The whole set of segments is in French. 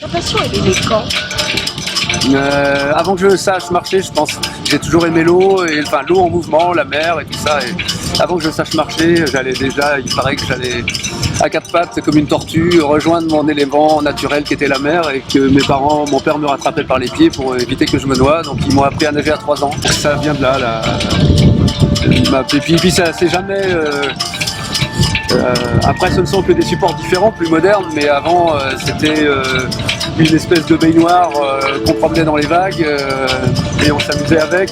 Ta passion, elle est née quand? Avant que je sache marcher, je pense. J'ai toujours aimé l'eau, et enfin l'eau en mouvement, la mer et tout ça. Et avant que je sache marcher, j'allais déjà, il paraît que j'allais à quatre pattes comme une tortue rejoindre mon élément naturel qui était la mer, et que mon père me rattrapait par les pieds pour éviter que je me noie. Donc ils m'ont appris à nager à 3 ans. Ça vient de là. Et puis ça c'est jamais. Après, ce ne sont que des supports différents, plus modernes, mais avant, c'était une espèce de baignoire qu'on promenait dans les vagues et on s'amusait avec.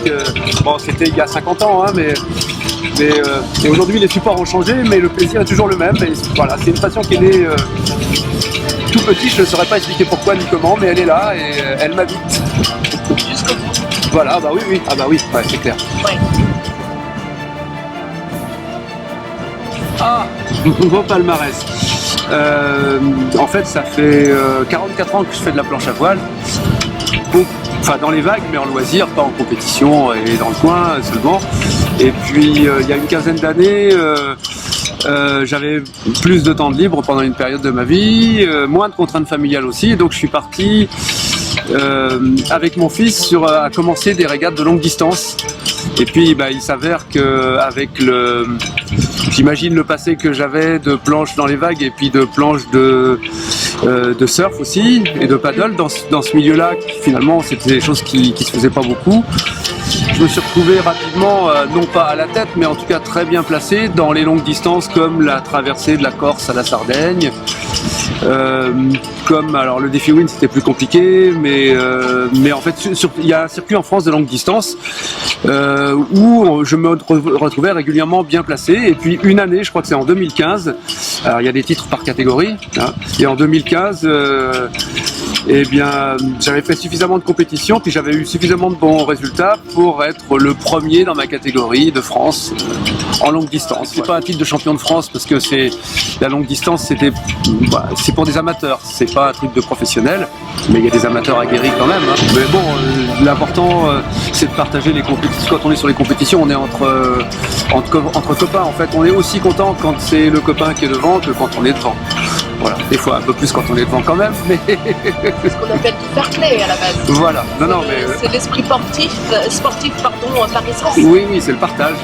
Bon, c'était il y a 50 ans, hein, et aujourd'hui, les supports ont changé, mais le plaisir est toujours le même. Et voilà, c'est une passion qui est née tout petit. Je ne saurais pas expliquer pourquoi ni comment, mais elle est là et elle m'habite. Jusqu'au bout. Voilà, bah oui. Ah bah oui, ouais, c'est clair. Ouais. Ah, beau palmarès. En fait, ça fait 44 ans que je fais de la planche à voile. Enfin, dans les vagues, mais en loisir, pas en compétition et dans le coin seulement. Et puis, il y a une quinzaine d'années, j'avais plus de temps de libre pendant une période de ma vie, moins de contraintes familiales aussi. Donc, je suis parti avec mon fils à commencer des régates de longue distance. Et puis, il s'avère qu'avec j'imagine le passé que j'avais de planches dans les vagues et puis de planches de surf aussi et de paddle dans ce milieu-là, finalement, c'était des choses qui se faisaient pas beaucoup. Je me suis retrouvé rapidement, non pas à la tête, mais en tout cas très bien placé dans les longues distances comme la traversée de la Corse à la Sardaigne. Alors le défi Wind c'était plus compliqué, mais en fait il y a un circuit en France de longue distance où je me retrouvais régulièrement bien placé. Et puis une année, je crois que c'est en 2015, alors il y a des titres par catégorie, hein, et en 2015 j'avais fait suffisamment de compétitions, puis j'avais eu suffisamment de bons résultats pour être le premier dans ma catégorie de France en longue distance. C'est pas un titre de champion de France parce que la longue distance, c'est pour des amateurs, c'est pas un truc de professionnel, mais il y a des amateurs aguerris quand même. Hein. Mais bon, l'important c'est de partager les compétitions. Quand on est sur les compétitions, on est entre copains. En fait, on est aussi content quand c'est le copain qui est devant que quand on est devant. Voilà, des fois un peu plus quand on est devant quand même, mais C'est ce qu'on appelle du fair play à la base. Voilà, non, mais c'est l'esprit sportif par essence. oui, c'est le partage.